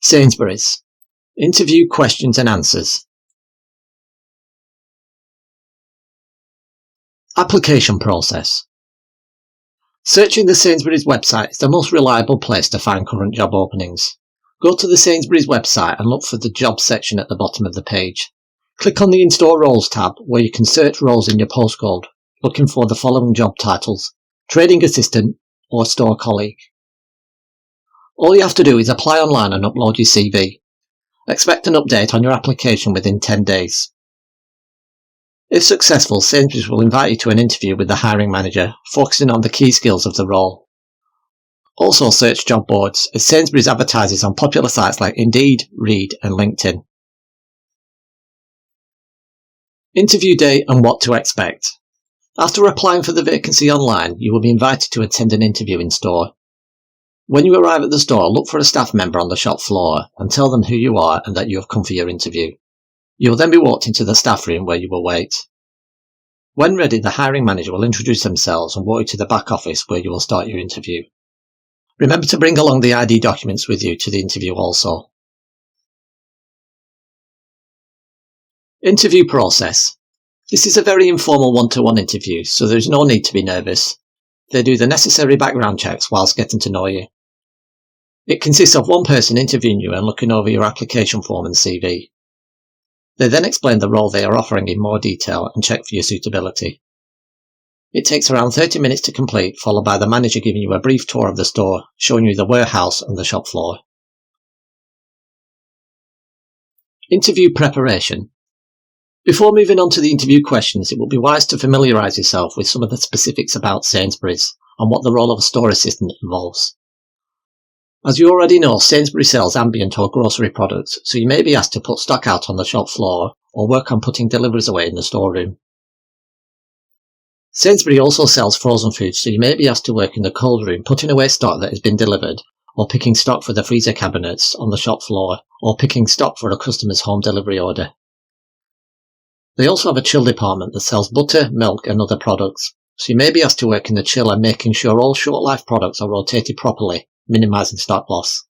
Sainsburys. Interview questions and answers. Application process. Searching the Sainsburys website is the most reliable place to find current job openings. Go to the Sainsburys website and look for the Jobs section at the bottom of the page. Click on the In-Store Roles tab where you can search roles in your postcode, looking for the following job titles: Trading Assistant or Store Colleague. All you have to do is apply online and upload your CV. Expect an update on your application within 10 days. If successful, Sainsburys will invite you to an interview with the hiring manager, focusing on the key skills of the role. Also search job boards, as Sainsburys advertises on popular sites like Indeed, Reed and LinkedIn. Interview day and what to expect. After applying for the vacancy online, you will be invited to attend an interview in store. When you arrive at the store, look for a staff member on the shop floor and tell them who you are and that you have come for your interview. You will then be walked into the staff room where you will wait. When ready, the hiring manager will introduce themselves and walk you to the back office where you will start your interview. Remember to bring along the ID documents with you to the interview also. Interview process. This is a very informal one-to-one interview, so there is no need to be nervous. They do the necessary background checks whilst getting to know you. It consists of one person interviewing you and looking over your application form and CV. They then explain the role they are offering in more detail and check for your suitability. It takes around 30 minutes to complete, followed by the manager giving you a brief tour of the store, showing you the warehouse and the shop floor. Interview preparation. Before moving on to the interview questions, it will be wise to familiarise yourself with some of the specifics about Sainsburys and what the role of a store assistant involves. As you already know, Sainsburys sells ambient or grocery products, so you may be asked to put stock out on the shop floor or work on putting deliveries away in the storeroom. Sainsbury also sells frozen foods, so you may be asked to work in the cold room putting away stock that has been delivered, or picking stock for the freezer cabinets on the shop floor, or picking stock for a customer's home delivery order. They also have a chill department that sells butter, milk and other products, so you may be asked to work in the chiller, making sure all short-life products are rotated properly, minimising stock loss.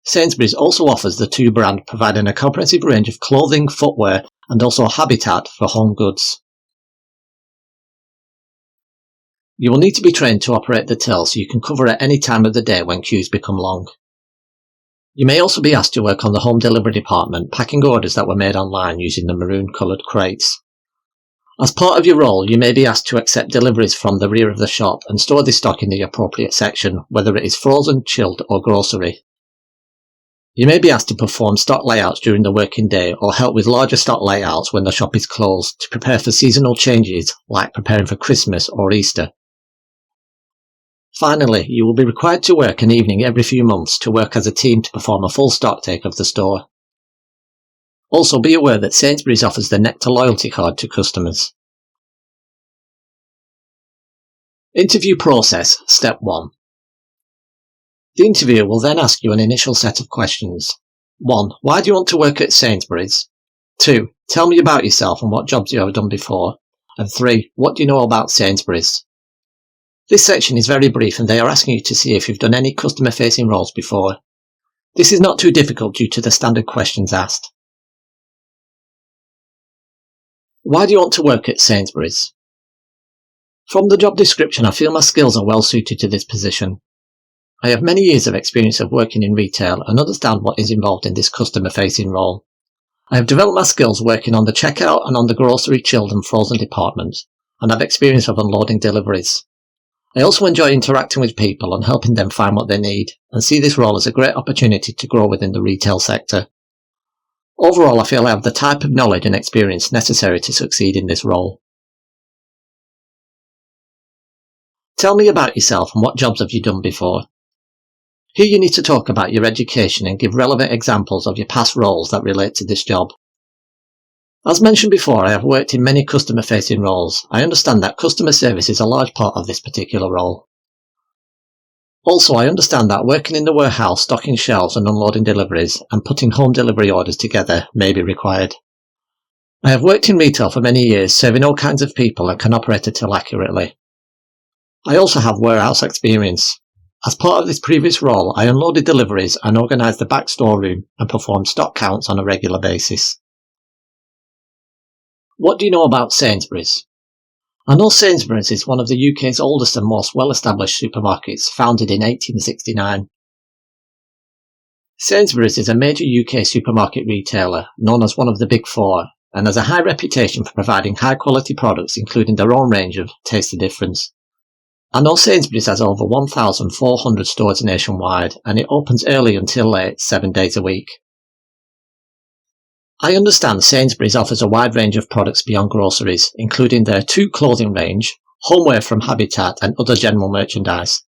Sainsburys also offers the Tu brand, providing a comprehensive range of clothing, footwear and also habitat for home goods. You will need to be trained to operate the till so you can cover at any time of the day when queues become long. You may also be asked to work on the home delivery department, packing orders that were made online using the maroon coloured crates. As part of your role, you may be asked to accept deliveries from the rear of the shop and store this stock in the appropriate section, whether it is frozen, chilled or grocery. You may be asked to perform stock layouts during the working day or help with larger stock layouts when the shop is closed to prepare for seasonal changes like preparing for Christmas or Easter. Finally, you will be required to work an evening every few months to work as a team to perform a full stock take of the store. Also be aware that Sainsburys offers the Nectar loyalty card to customers. Interview process, Step 1. The interviewer will then ask you an initial set of questions. 1. Why do you want to work at Sainsburys? 2. Tell me about yourself and what jobs you have done before. And 3. What do you know about Sainsburys? This section is very brief and they are asking you to see if you've done any customer-facing roles before. This is not too difficult due to the standard questions asked. Why do you want to work at Sainsburys? From the job description, I feel my skills are well suited to this position. I have many years of experience of working in retail and understand what is involved in this customer-facing role. I have developed my skills working on the checkout and on the grocery, chilled and frozen departments, and have experience of unloading deliveries. I also enjoy interacting with people and helping them find what they need, and see this role as a great opportunity to grow within the retail sector. Overall, I feel I have the type of knowledge and experience necessary to succeed in this role. Tell me about yourself and what jobs have you done before. Here you need to talk about your education and give relevant examples of your past roles that relate to this job. As mentioned before, I have worked in many customer-facing roles. I understand that customer service is a large part of this particular role. Also, I understand that working in the warehouse, stocking shelves and unloading deliveries, and putting home delivery orders together may be required. I have worked in retail for many years, serving all kinds of people and can operate a till accurately. I also have warehouse experience. As part of this previous role, I unloaded deliveries and organised the back storeroom and performed stock counts on a regular basis. What do you know about Sainsbury's? I know Sainsburys is one of the UK's oldest and most well-established supermarkets, founded in 1869. Sainsburys is a major UK supermarket retailer, known as one of the Big Four, and has a high reputation for providing high-quality products, including their own range of Taste the Difference. I know Sainsburys has over 1,400 stores nationwide, and it opens early until late, 7 days a week. I understand Sainsburys offers a wide range of products beyond groceries, including their Tu clothing range, homeware from Habitat, and other general merchandise.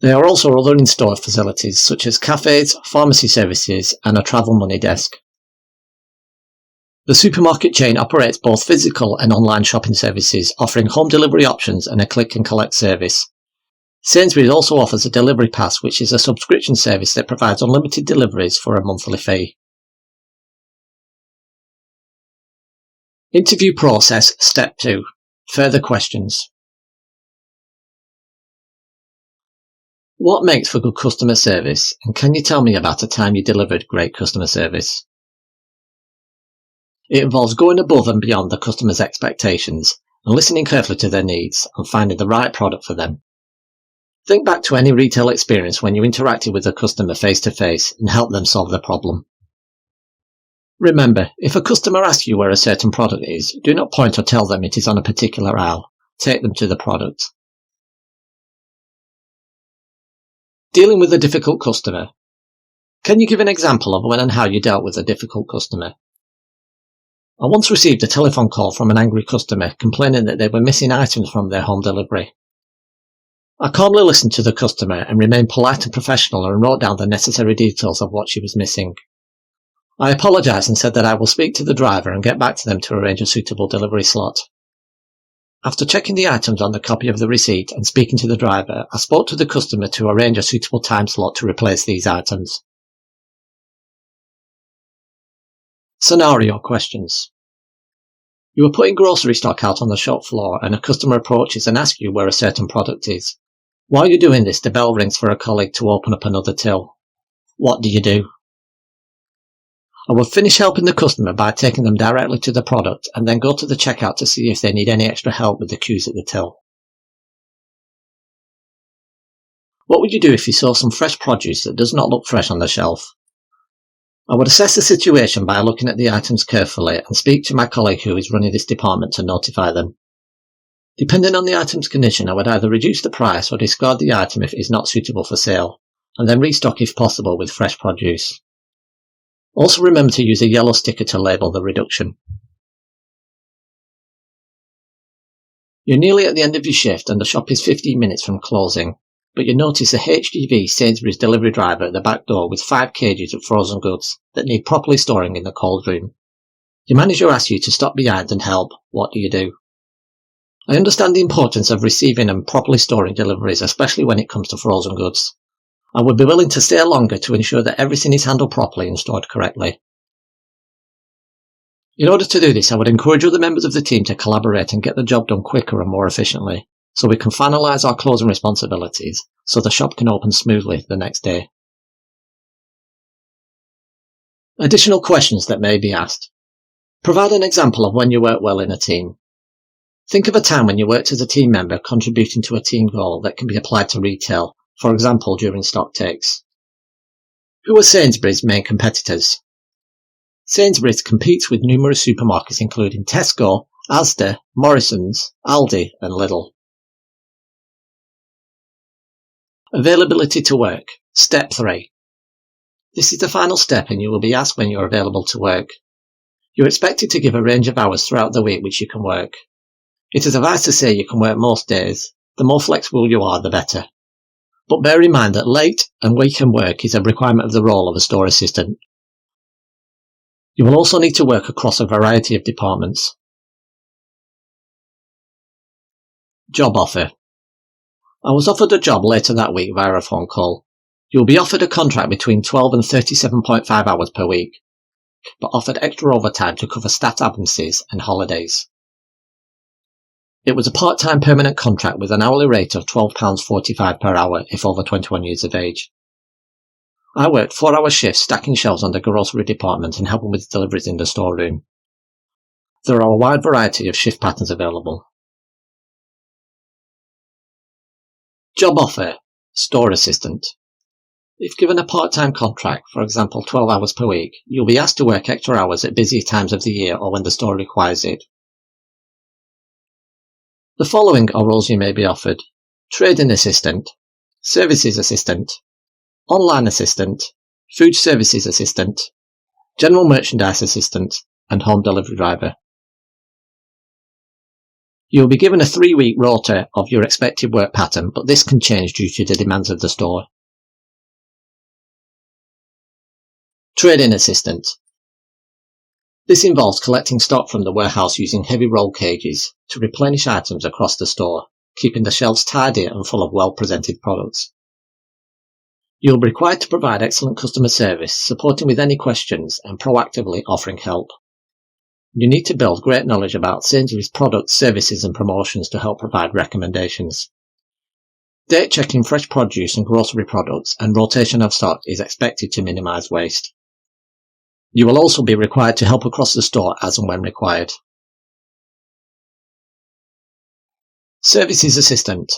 There are also other in-store facilities such as cafes, pharmacy services, and a travel money desk. The supermarket chain operates both physical and online shopping services, offering home delivery options and a click and collect service. Sainsbury's also offers a delivery pass, which is a subscription service that provides unlimited deliveries for a monthly fee. Interview process, step 2. Further questions. What makes for good customer service, and can you tell me about a time you delivered great customer service? It involves going above and beyond the customer's expectations and listening carefully to their needs and finding the right product for them. Think back to any retail experience when you interacted with a customer face to face and helped them solve their problem. Remember, if a customer asks you where a certain product is, do not point or tell them it is on a particular aisle. Take them to the product. Dealing with a difficult customer. Can you give an example of when and how you dealt with a difficult customer? I once received a telephone call from an angry customer complaining that they were missing items from their home delivery. I calmly listened to the customer and remained polite and professional and wrote down the necessary details of what she was missing. I apologised and said that I will speak to the driver and get back to them to arrange a suitable delivery slot. After checking the items on the copy of the receipt and speaking to the driver, I spoke to the customer to arrange a suitable time slot to replace these items. Scenario questions. You are putting grocery stock out on the shop floor and a customer approaches and asks you where a certain product is. While you're doing this, the bell rings for a colleague to open up another till. What do you do? I would finish helping the customer by taking them directly to the product and then go to the checkout to see if they need any extra help with the queues at the till. What would you do if you saw some fresh produce that does not look fresh on the shelf? I would assess the situation by looking at the items carefully and speak to my colleague who is running this department to notify them. Depending on the item's condition, I would either reduce the price or discard the item if it is not suitable for sale, and then restock if possible with fresh produce. Also remember to use a yellow sticker to label the reduction. You're nearly at the end of your shift and the shop is 15 minutes from closing, but you notice a HGV Sainsbury's delivery driver at the back door with 5 cages of frozen goods that need properly storing in the cold room. Your manager asks you to stop behind and help. What do you do? I understand the importance of receiving and properly storing deliveries, especially when it comes to frozen goods. I would be willing to stay longer to ensure that everything is handled properly and stored correctly. In order to do this, I would encourage other members of the team to collaborate and get the job done quicker and more efficiently, so we can finalise our closing responsibilities so the shop can open smoothly the next day. Additional questions that may be asked. Provide an example of when you work well in a team. Think of a time when you worked as a team member contributing to a team goal that can be applied to retail, for example during stock takes. Who are Sainsbury's main competitors? Sainsbury's competes with numerous supermarkets including Tesco, Asda, Morrisons, Aldi and Lidl. Availability to work. Step 3. This is the final step and you will be asked when you are available to work. You are expected to give a range of hours throughout the week which you can work. It is advised to say you can work most days. The more flexible you are, the better. But bear in mind that late and weekend work is a requirement of the role of a store assistant. You will also need to work across a variety of departments. Job offer. I was offered a job later that week via a phone call. You will be offered a contract between 12 and 37.5 hours per week, but offered extra overtime to cover stat absences and holidays. It was a part-time permanent contract with an hourly rate of £12.45 per hour if over 21 years of age. I worked 4-hour shifts stacking shelves on the grocery department and helping with deliveries in the storeroom. There are a wide variety of shift patterns available. Job offer: store assistant. If given a part-time contract, for example 12 hours per week, you'll be asked to work extra hours at busy times of the year or when the store requires it. The following are roles you may be offered: trading assistant, services assistant, online assistant, food services assistant, general merchandise assistant, and home delivery driver. You will be given a 3-week rota of your expected work pattern, but this can change due to the demands of the store. Trading assistant. This involves collecting stock from the warehouse using heavy roll cages to replenish items across the store, keeping the shelves tidy and full of well-presented products. You will be required to provide excellent customer service, supporting with any questions and proactively offering help. You need to build great knowledge about Sainsbury's products, services and promotions to help provide recommendations. Date checking fresh produce and grocery products and rotation of stock is expected to minimise waste. You will also be required to help across the store as and when required. Services assistant.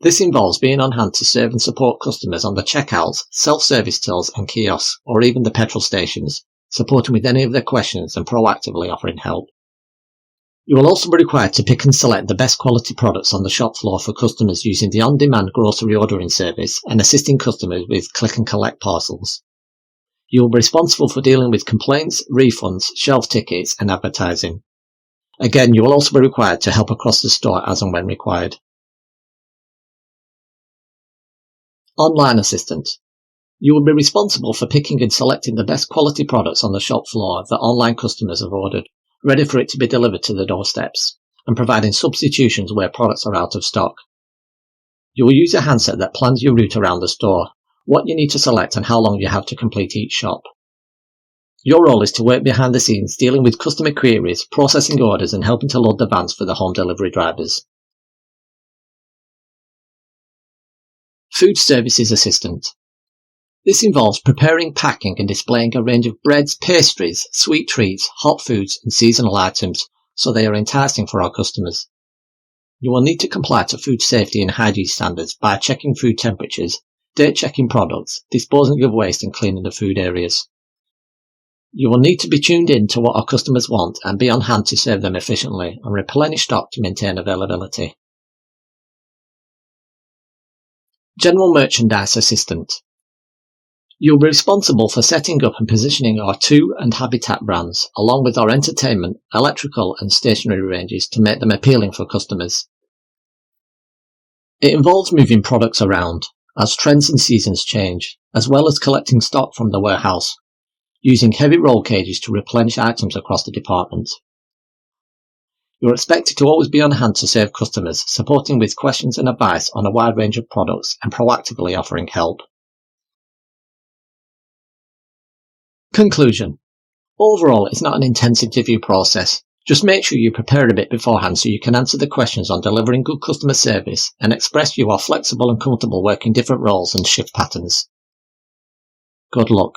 This involves being on hand to serve and support customers on the checkouts, self-service tills and kiosks, or even the petrol stations, supporting with any of their questions and proactively offering help. You will also be required to pick and select the best quality products on the shop floor for customers using the on-demand grocery ordering service and assisting customers with click and collect parcels. You will be responsible for dealing with complaints, refunds, shelf tickets and advertising. Again, you will also be required to help across the store as and when required. Online assistant. You will be responsible for picking and selecting the best quality products on the shop floor that online customers have ordered, ready for it to be delivered to the doorsteps, and providing substitutions where products are out of stock. You will use a handset that plans your route around the store, what you need to select and how long you have to complete each shop. Your role is to work behind the scenes, dealing with customer queries, processing orders and helping to load the vans for the home delivery drivers. Food services assistant. This involves preparing, packing and displaying a range of breads, pastries, sweet treats, hot foods and seasonal items so they are enticing for our customers. You will need to comply to food safety and hygiene standards by checking food temperatures, date checking products, disposing of waste and cleaning the food areas. You will need to be tuned in to what our customers want and be on hand to serve them efficiently and replenish stock to maintain availability. General merchandise assistant. You will be responsible for setting up and positioning our To and Habitat brands, along with our entertainment, electrical and stationery ranges to make them appealing for customers. It involves moving products around as trends and seasons change, as well as collecting stock from the warehouse, using heavy roll cages to replenish items across the department. You are expected to always be on hand to serve customers, supporting with questions and advice on a wide range of products and proactively offering help. Conclusion. Overall, it's not an intense interview process. Just make sure you prepare a bit beforehand so you can answer the questions on delivering good customer service and express you are flexible and comfortable working different roles and shift patterns. Good luck.